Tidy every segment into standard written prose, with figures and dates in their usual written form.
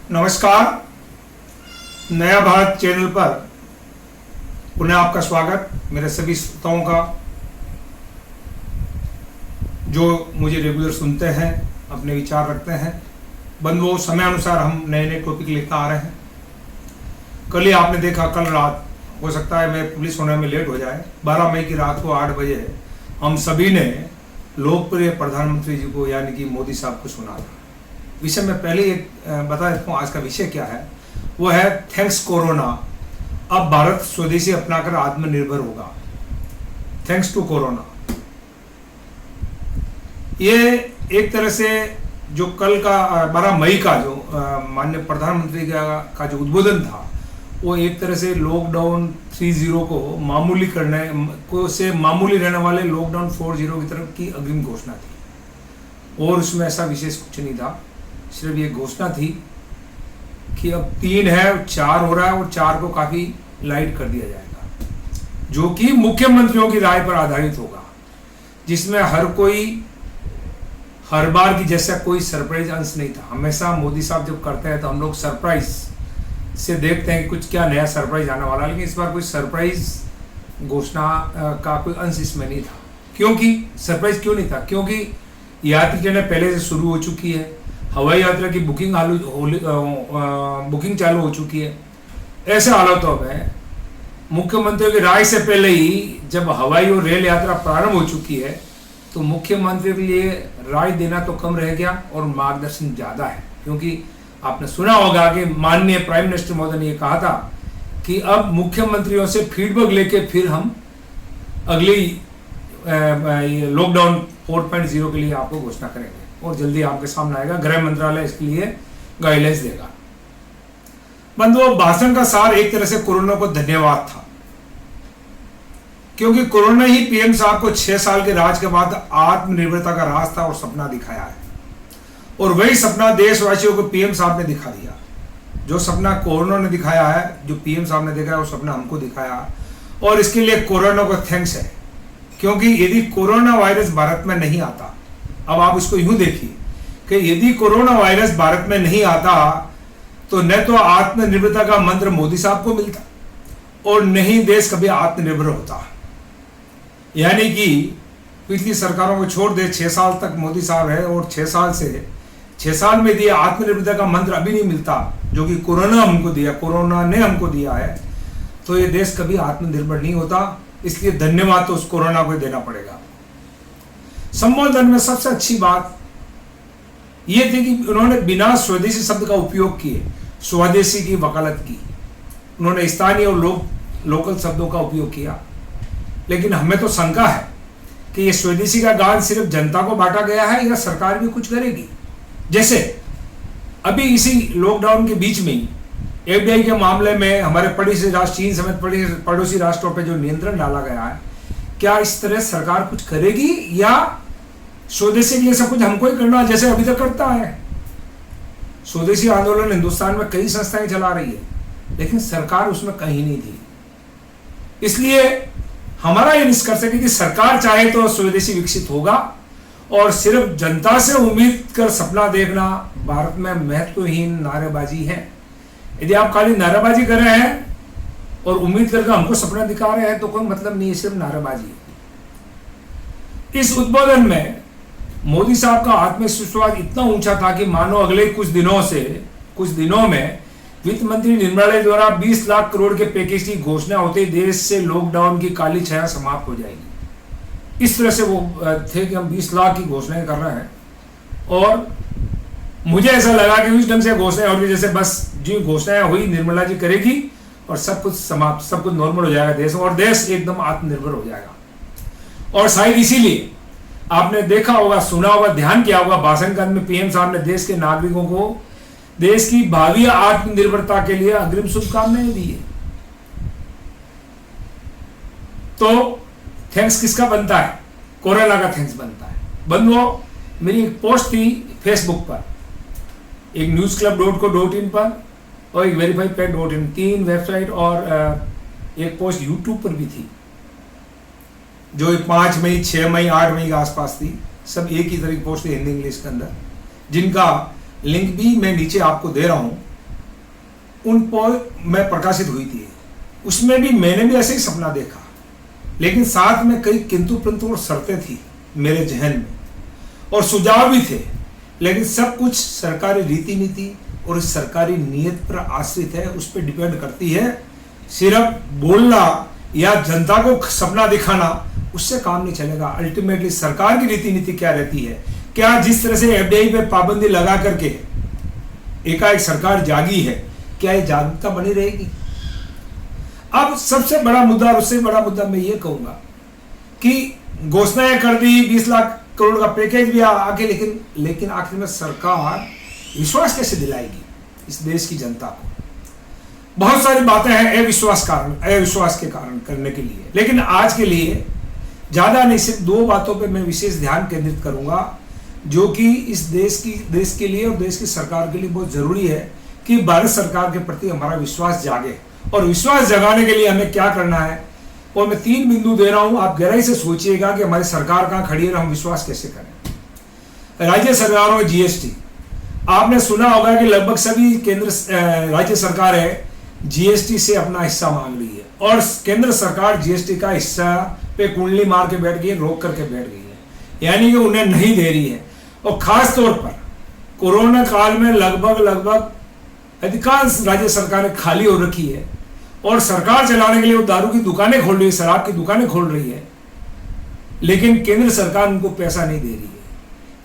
नमस्कार। नया भारत चैनल पर पुनः आपका स्वागत। मेरे सभी श्रोताओं का जो मुझे रेगुलर सुनते हैं, अपने विचार रखते हैं। बंधुओं, समय अनुसार हम नए नए टॉपिक लेकर आ रहे हैं। कल ही आपने देखा, कल रात, हो सकता है मैं पुलिस होने में लेट हो जाए, 12 मई की रात को 8 बजे हम सभी ने लोकप्रिय प्रधानमंत्री जी को यानी कि मोदी साहब को सुना था। विषय में पहले एक बता देता हूँ, आज का विषय क्या है। वो है थैंक्स कोरोना, अब भारत स्वदेशी अपनाकर आत्मनिर्भर होगा। Thanks to corona. ये एक तरह से जो कल का 12 मई का जो माननीय प्रधानमंत्री का जो उद्बोधन था, वो एक तरह से लॉकडाउन 30 को मामूली करने को से मामूली रहने वाले लॉकडाउन 40 की तरफ की अग्रिम घोषणा थी। और उसमें ऐसा विशेष कुछ नहीं था, सिर्फ ये घोषणा थी कि अब 3 है, 4 हो रहा है और 4 को काफी लाइट कर दिया जाएगा, जो कि मुख्यमंत्रियों की राय पर आधारित होगा, जिसमें हर बार की जैसा कोई सरप्राइज अंश नहीं था। हमेशा मोदी साहब जब करते हैं तो हम लोग सरप्राइज से देखते हैं कि कुछ क्या नया सरप्राइज आने वाला, लेकिन इस बार कोई सरप्राइज घोषणा का कोई अंश इसमें नहीं था। क्योंकि सरप्राइज क्यों नहीं था? क्योंकि यात्री ट्रेनें पहले से शुरू हो चुकी है, हवाई यात्रा की बुकिंग चालू हो चुकी है। ऐसे हालातों में मुख्यमंत्रियों की राय से पहले ही जब हवाई और रेल यात्रा प्रारंभ हो चुकी है, तो मुख्यमंत्रियों के लिए राय देना तो कम रह गया और मार्गदर्शन ज्यादा है। क्योंकि आपने सुना होगा कि माननीय प्राइम मिनिस्टर महोदय ने यह कहा था कि अब मुख्यमंत्रियों से फीडबैक लेके फिर हम अगली लॉकडाउन 4.0 के लिए आपको घोषणा करेंगे और जल्दी आपके सामने आएगा। गृह मंत्रालय इसके लिए गाइडलाइंस देगा। बंधुओं, भाषण का सार एक तरह से कोरोना को धन्यवाद था, क्योंकि कोरोना ही पीएम साहब को 6 साल के राज के बाद आत्मनिर्भरता का रास्ता और सपना दिखाया है। और वही सपना देशवासियों को पीएम साहब ने दिखा दिया। जो सपना कोरोना ने दिखाया है, जो पीएम साहब ने देखा है, वो सपना हमको दिखाया। और इसके लिए कोरोना को थैंक्स है, क्योंकि यदि कोरोना वायरस भारत में नहीं आता, अब आप इसको यूं देखिए कि यदि कोरोना वायरस भारत में नहीं आता तो न तो आत्मनिर्भरता का मंत्र मोदी साहब को मिलता और न ही देश कभी आत्मनिर्भर होता। यानी कि पिछली सरकारों को छोड़ दे, 6 साल तक मोदी साहब है और 6 साल में दिया आत्मनिर्भरता का मंत्र अभी नहीं मिलता, जो कि कोरोना ने हमको दिया है, तो ये देश कभी आत्मनिर्भर नहीं होता। इसलिए धन्यवाद तो उस कोरोना को देना पड़ेगा। संबोधन में सबसे अच्छी बात यह थी कि उन्होंने बिना स्वदेशी शब्द का उपयोग किए स्वदेशी की वकालत की। उन्होंने स्थानीय और लोकल शब्दों का उपयोग किया। लेकिन हमें तो शंका है कि यह स्वदेशी का गान सिर्फ जनता को बांटा गया है या सरकार भी कुछ करेगी। जैसे अभी इसी लॉकडाउन के बीच में ही एफडीआई के मामले में हमारे पड़ोसी राष्ट्र चीन समेत पड़ोसी राष्ट्रों पर जो नियंत्रण डाला गया है, क्या इस तरह सरकार कुछ करेगी या स्वदेशी के लिए सब कुछ हमको ही करना जैसे अभी तक करता है? स्वदेशी आंदोलन हिंदुस्तान में कई संस्थाएं चला रही है, लेकिन सरकार उसमें कहीं नहीं थी। इसलिए हमारा यह निष्कर्ष है कि सरकार चाहे तो स्वदेशी विकसित होगा, और सिर्फ जनता से उम्मीद कर सपना देखना भारत में महत्वहीन नारेबाजी है। यदि आप खाली नारेबाजी कर रहे हैं और उम्मीद करके हमको सपना दिखा रहे हैं तो कोई मतलब नहीं है, सिर्फ नारेबाजी है। इस उद्बोधन में मोदी साहब का आत्मविश्वास इतना ऊंचा था कि मानो अगले कुछ दिनों में वित्त मंत्री निर्मला द्वारा 20 लाख करोड़ के पैकेज की घोषणा होते ही देश से लॉकडाउन की काली छाया समाप्त हो जाएगी। इस तरह से वो थे कि हम 20 लाख की घोषणाएं कर रहे हैं। और मुझे ऐसा लगा कि उस ढंग से घोषणाएं होगी जैसे बस जो घोषणाएं हुई निर्मला जी करेगी और सब कुछ समाप्त, सब कुछ नॉर्मल हो जाएगा देश, और देश एकदम आत्मनिर्भर हो जाएगा। और शायद इसीलिए आपने देखा होगा, सुना होगा, ध्यान किया होगा, भाषण के अंत में पीएम साहब ने देश के नागरिकों को देश की भावी आत्मनिर्भरता के लिए अग्रिम शुभकामनाएं दी है। तो थैंक्स किसका बनता है? कोरोना का थैंक्स बनता है। बंधुओं, मेरी एक पोस्ट थी फेसबुक पर, एक newsclub.co.in पर और एक verified.in, 3 वेबसाइट, और एक पोस्ट यूट्यूब पर भी थी जो 5 मई, 6 मई, 8 मई के आसपास थी। सब एक ही तरह की पोस्ट थी हिंदी इंग्लिश के अंदर, जिनका लिंक भी मैं नीचे आपको दे रहा हूं। उन पोल में प्रकाशित हुई थी, उसमें भी मैंने भी ऐसे ही सपना देखा, लेकिन साथ में कई किंतु परंतु और शर्तें थी मेरे जहन में, और सुझाव भी थे, लेकिन सब कुछ सरकारी रीति नीति और इस सरकारी नीयत पर आश्रित है, उस पर डिपेंड करती है। सिर्फ बोलना या जनता को सपना दिखाना उससे काम नहीं चलेगा। अल्टीमेटली सरकार की रीति नीति क्या रहती है, क्या जिस तरह से एफडीआई पे पाबंदी लगा करके एकाएक सरकार जागी है, क्या ये जागरूकता बनी रहेगी? अब सबसे बड़ा मुद्दा और उससे बड़ा मुद्दा मैं ये कहूंगा कि घोषणाएं कर दी, 20 लाख करोड़ का पैकेज भी आके, लेकिन आखिर में सरकार विश्वास कैसे दिलाएगी इस देश की जनता को? बहुत सारी बातें हैं अविश्वास के कारण करने के लिए, लेकिन आज के लिए ज्यादा नहीं, सिर्फ 2 बातों पे मैं विशेष ध्यान केंद्रित करूंगा जो कि इस देश के लिए और देश की सरकार के लिए बहुत जरूरी है कि भारत सरकार के प्रति हमारा विश्वास जागे। और विश्वास जगाने के लिए हमें क्या करना है, और मैं 3 बिंदु दे रहा हूं, आप गहराई से सोचिएगा कि हमारी सरकार कहां खड़ी है और हम विश्वास कैसे करें। राज्य सरकारों में जीएसटी, आपने सुना होगा कि लगभग सभी राज्य सरकारें जीएसटी से अपना हिस्सा मांग रही है, और केंद्र सरकार जीएसटी का हिस्सा पे कुंडली मार के बैठ गई है, रोक करके बैठ गई है, यानी कि उन्हें नहीं दे रही है। और खास तौर पर कोरोना काल में लगभग अधिकांश राज्य सरकारें खाली हो रखी है, और सरकार चलाने के लिए वो दारू की दुकानें खोल रही है, शराब की दुकानें खोल रही है, लेकिन केंद्र सरकार उनको पैसा नहीं दे रही है।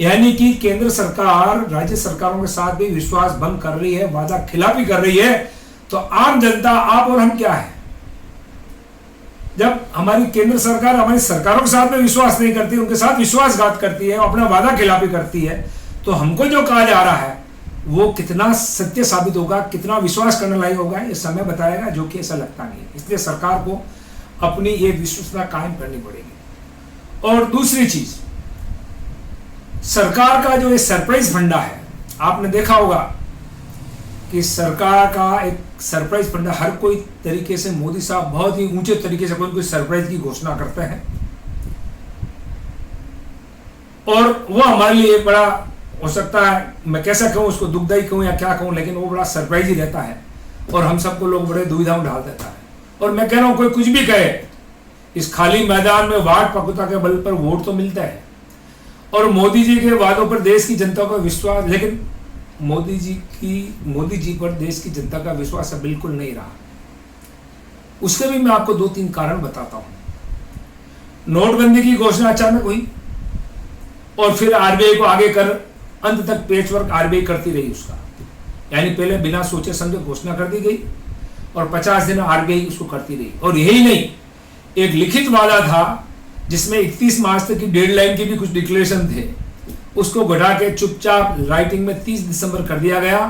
यानी कि केंद्र सरकार राज्य सरकारों के साथ भी विश्वास भंग कर रही है, वादा खिलाफी कर रही है। तो आम जनता, आप और हम क्या है, जब हमारी केंद्र सरकार हमारी सरकारों के साथ में विश्वास नहीं करती, उनके साथ विश्वासघात करती है, अपना वादा खिलाफी करती है, तो हमको जो कहा जा रहा है वो कितना सत्य साबित होगा, कितना विश्वास करने लायक होगा, ये समय बताएगा, जो कि ऐसा लगता नहीं है। इसलिए सरकार को अपनी ये विश्वसनीयता कायम करनी पड़ेगी। और दूसरी चीज, सरकार का जो ये सरप्राइज फंडा है, आपने देखा होगा कि सरकार का एक सरप्राइज फंडा, हर कोई तरीके से मोदी साहब बहुत ही ऊंचे तरीके से कोई सरप्राइज की घोषणा करते हैं, और वो हमारे लिए बड़ा हो सकता है, मैं कैसा कहूं उसको, दुखदाई कहूं या क्या कहूं, लेकिन वो बड़ा सरप्राइज ही रहता है, और हम सबको लोग बड़े दुविधा में डाल देता है। और मैं कह रहा हूं, कोई कुछ भी कहे, इस खाली मैदान में वाट पकुता के बल पर वोट तो मिलता है, और मोदी जी के वादों पर देश की जनता का विश्वास, लेकिन मोदी जी पर देश की जनता का विश्वास बिल्कुल नहीं रहा। उसके भी मैं आपको 2-3 कारण बताता हूं। नोटबंदी की घोषणा अचानक हुई, और फिर आरबीआई को आगे कर अंत तक पेचवर्क आरबीआई करती रही उसका, यानी पहले बिना सोचे समझे घोषणा कर दी गई, और 50 दिन आरबीआई उसको करती रही। और यही नहीं, एक लिखित वादा था जिसमें 31 मार्च तक की डेडलाइन के भी कुछ डिक्लेरेशन थे, उसको घटा के चुपचाप राइटिंग में 30 दिसंबर कर दिया गया।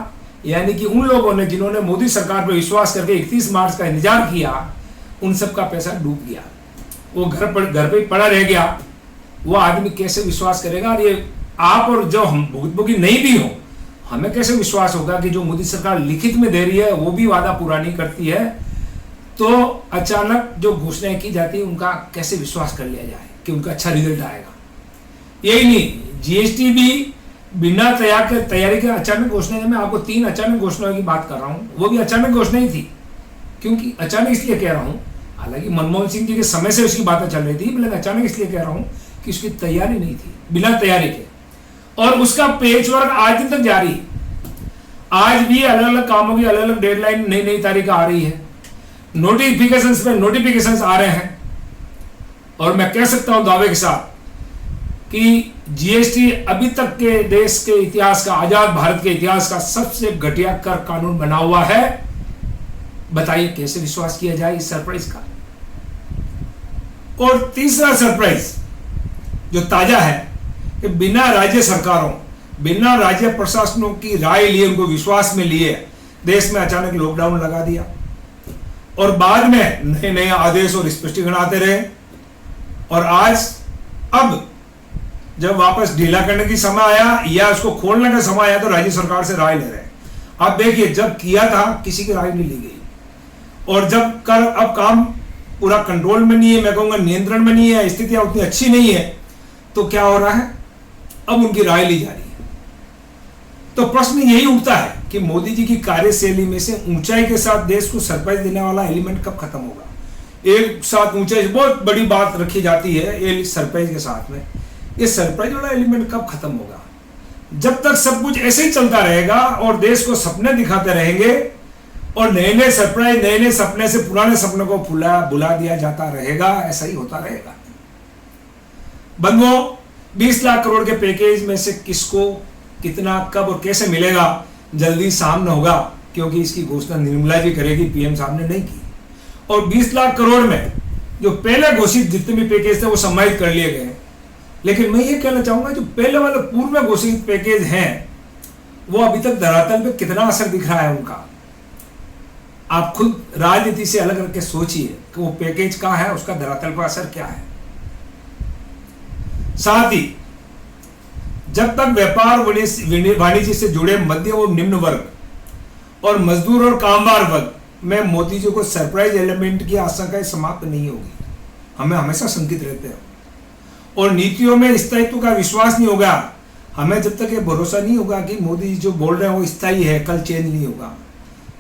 यानी कि उन लोगों ने जिन्होंने मोदी सरकार पर विश्वास करके 31 मार्च का इंतजार किया, उन सब का पैसा डूब गया, वो घर पे पड़ा रह गया। वो आदमी कैसे विश्वास करेगा? और ये आप और जो हम भुगतभोगी नहीं भी हो, हमें कैसे विश्वास होगा कि जो मोदी सरकार लिखित में दे रही है वो भी वादा पूरा नहीं करती है, तो अचानक जो घोषणाएं की जाती है उनका कैसे विश्वास कर लिया जाए कि उनका अच्छा रिजल्ट आएगा? यही नहीं, जीएसटी भी बिना तैयारी के अचानक घोषणा, मैं आपको 3 अचानक घोषणाओं की बात कर रहा हूँ, वो भी अचानक घोषणा ही थी। क्योंकि अचानक इसलिए कह रहा हूँ, हालांकि मनमोहन सिंह जी के समय से उसकी बातें चल रही थी, लेकिन अचानक इसलिए कह रहा हूँ कि उसकी तैयारी नहीं थी, बिना तैयारी के, और उसका पेचवर्क आज दिन तक जारी है। आज भी अलग अलग कामों की अलग अलग डेडलाइन, नई तारीख आ रही है, नोटिफिकेशंस पे नोटिफिकेशंस आ रहे हैं, और मैं कह सकता हूं दावे के साथ कि जीएसटी अभी तक के देश के इतिहास का, आजाद भारत के इतिहास का सबसे घटिया कर कानून बना हुआ है। बताइए कैसे विश्वास किया जाए इस सरप्राइज का? और तीसरा सरप्राइज जो ताजा है कि बिना राज्य सरकारों, बिना राज्य प्रशासनों की राय लिए, उनको विश्वास में लिए, देश में अचानक लॉकडाउन लगा दिया, और बाद में नए नए आदेश और स्पष्टीकरण आते रहे, और आज अब जब वापस ढीला करने की समय आया या उसको खोलने का समय आया, तो राज्य सरकार से राय ले रहे हैं। आप देखिए, जब किया था किसी की राय नहीं ली गई, और जब कर अब काम पूरा कंट्रोल में नहीं है, मैं कहूंगा नियंत्रण में नहीं है, स्थितियां उतनी अच्छी नहीं है, तो क्या हो रहा है, अब उनकी राय ली जा रही है। तो प्रश्न यही उठता है कि मोदी जी की कार्यशैली में से ऊंचाई के साथ देश को सरप्राइज देने वाला एलिमेंट कब खत्म होगा। एक साथ ऊंचाई बहुत बड़ी बात रखी जाती है ये सरप्राइज के साथ में, ये सरप्राइज वाला एलिमेंट कब खत्म होगा। जब तक सब कुछ ऐसे ही चलता रहेगा और देश को सपने दिखाते रहेंगे और नए नए सरप्राइज, नए नए सपने से पुराने सपनों को बुला दिया जाता रहेगा, ऐसा ही होता रहेगा। बंधुओं, 20 लाख करोड़ के पैकेज में से किसको कितना कब और कैसे मिलेगा जल्दी सामने होगा, क्योंकि इसकी घोषणा निर्मला जी करेगी, पीएम साहब ने नहीं की। और 20 लाख करोड़ में जो पहले घोषित जितने भी पैकेज थे वो सम्मानित कर लिए गए। लेकिन मैं ये कहना चाहूंगा जो पहले वाले पूर्व में घोषित पैकेज हैं वो अभी तक धरातल पे कितना असर दिख रहा है उनका। आप खुद राजनीति से अलग रख के सोचिए कि वो पैकेज क्या है, उसका धरातल पर असर क्या है। साथ ही जब तक व्यापार वाणिज्य से जुड़े मध्य और निम्न वर्ग और मजदूर और कामगार वर्ग में मोदी जी को सरप्राइज एलिमेंट की आशंकाएं समाप्त नहीं होगी। हमें हमेशा शंकित रहते हैं और नीतियों में स्थायित्व का विश्वास नहीं होगा। हमें जब तक ये भरोसा नहीं होगा कि मोदी जी जो बोल रहे हैं वो स्थायी है, कल चेंज नहीं होगा,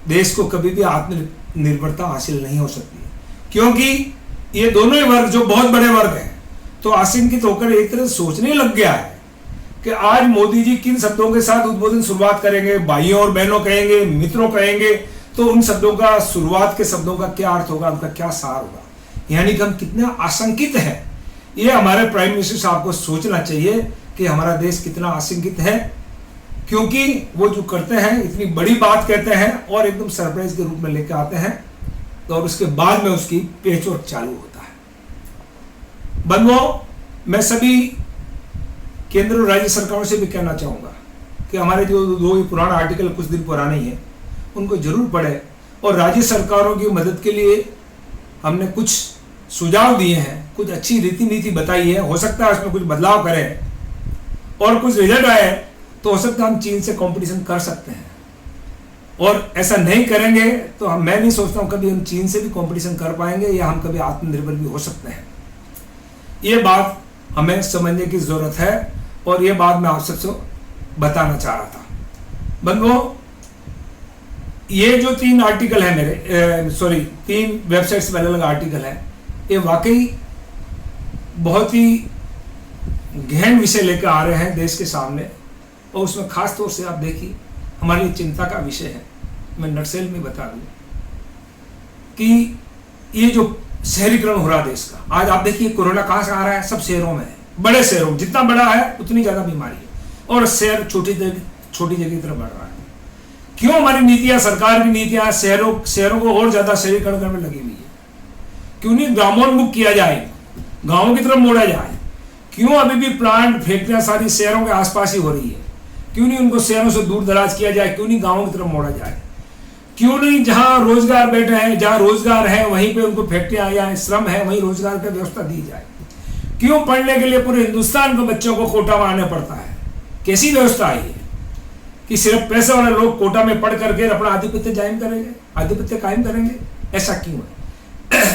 देश को कभी भी आत्मनिर्भरता हासिल नहीं हो सकती। क्योंकि ये दोनों ही वर्ग जो बहुत बड़े वर्ग हैं तो आशंकित होकर एक तरह सोचने लग गया है कि आज मोदी जी किन शब्दों के साथ उद्बोधन शुरुआत करेंगे, भाइयों और बहनों कहेंगे, मित्रों कहेंगे, तो उन शब्दों का, शुरुआत के शब्दों का क्या अर्थ होगा, उनका क्या सार होगा। यानी कि हम कितने आशंकित हैं, ये हमारे प्राइम मिनिस्टर साहब को सोचना चाहिए कि हमारा देश कितना आशंकित है। क्योंकि वो जो करते हैं इतनी बड़ी बात कहते हैं और एकदम सरप्राइज के रूप में लेकर आते हैं तो और उसके बाद में उसकी पेचवर्क चालू होता है। बंधुओं, मैं सभी केंद्र और राज्य सरकारों से भी कहना चाहूंगा कि हमारे जो दो पुराना आर्टिकल कुछ दिन पुराने ही है उनको जरूर पढ़े और राज्य सरकारों की मदद के लिए हमने कुछ सुझाव दिए हैं, कुछ अच्छी रीति नीति बताई है। हो सकता है उसमें कुछ बदलाव करें और कुछ रिजल्ट आए तो हो सकता है हम चीन से कंपटीशन कर सकते हैं। और ऐसा नहीं करेंगे तो मैं नहीं सोचता हूं कभी हम चीन से भी कंपटीशन कर पाएंगे या हम कभी आत्मनिर्भर भी हो सकते हैं। ये बात हमें समझने की जरूरत है और ये बात मैं आप सबसे बताना चाह रहा था। बंधुओं, ये जो 3 आर्टिकल है मेरे 3 वेबसाइट्स में अलग अलग आर्टिकल है, ये वाकई बहुत ही गहन विषय लेकर आ रहे हैं देश के सामने और उसमें खास तौर से आप देखिए हमारे लिए चिंता का विषय है। मैं नटसेल में बता दूं कि ये जो शहरीकरण हो रहा है देश का, आज आप देखिए कोरोना कहां से आ रहा है, सब शहरों में है, बड़े शहरों में। जितना बड़ा है उतनी ज्यादा बीमारी है और शहर छोटी जगह की तरफ बढ़ रहा है। क्यों हमारी नीतियां, सरकार की नीतियां शहरों को और ज्यादा शहरीकरण करने में लगी हुई है? क्यों नहीं ग्रामोन्मुख किया जाए, गांवों की तरफ मोड़ा जाए? क्यों अभी भी प्लांट फैक्ट्रियां सारी शहरों के आसपास ही हो रही है? क्यों नहीं उनको शहरों से दूर दराज किया जाए? क्यों नहीं गांवों की तरफ मोड़ा जाए? क्यों नहीं जहां रोजगार बैठे हैं, जहां रोजगार है वहीं पे उनको फैक्ट्रियां या श्रम है वहीं रोजगार की व्यवस्था दी जाए? क्यों पढ़ने के लिए पूरे हिंदुस्तान को बच्चों को कोटा में आना पड़ता है? कैसी व्यवस्था आई है कि सिर्फ पैसे वाले लोग कोटा में पढ़ करके अपना आधिपत्य कायम करेंगे? ऐसा क्यों है?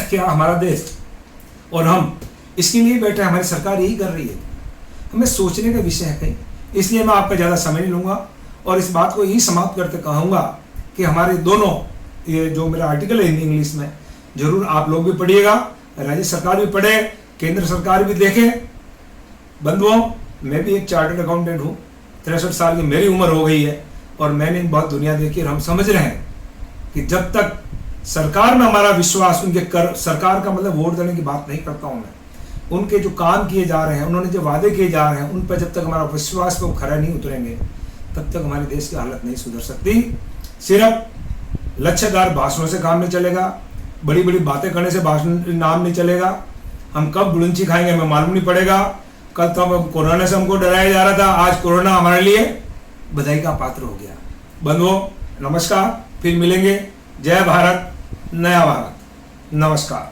क्या हमारा देश और हम इसके लिए बैठे, हमारी सरकार यही कर रही है? हमें सोचने का विषय है कहीं। इसलिए मैं आपका ज़्यादा समय नहीं लूँगा और इस बात को यही समाप्त करते कहूँगा कि हमारे दोनों ये जो मेरा आर्टिकल है इंग्लिश में जरूर आप लोग भी पढ़िएगा, राज्य सरकार भी पढ़े, केंद्र सरकार भी देखे। बंधुओं, मैं भी एक चार्टर्ड अकाउंटेंट हूँ, 63 साल की मेरी उम्र हो गई है और मैंने बहुत दुनिया देखी और हम समझ रहे हैं कि जब तक सरकार में हमारा विश्वास, सरकार का मतलब वोट देने की बात नहीं करता हूँ मैं, उनके जो काम किए जा रहे हैं, उन्होंने जो वादे किए जा रहे हैं, उन पर जब तक हमारा विश्वास पे वो खरा नहीं उतरेंगे तब तक हमारे देश की हालत नहीं सुधर सकती। सिर्फ लक्ष्यदार भाषणों से काम नहीं चलेगा, बड़ी बड़ी बातें करने से नाम नहीं चलेगा। हम कब गुलंची खाएंगे हमें मालूम नहीं पड़ेगा। कल तब कोरोना से हमको डराया जा रहा था, आज कोरोना हमारे लिए बधाई का पात्र हो गया। बंधुओं, नमस्कार, फिर मिलेंगे। जय भारत, नया भारत, नमस्कार।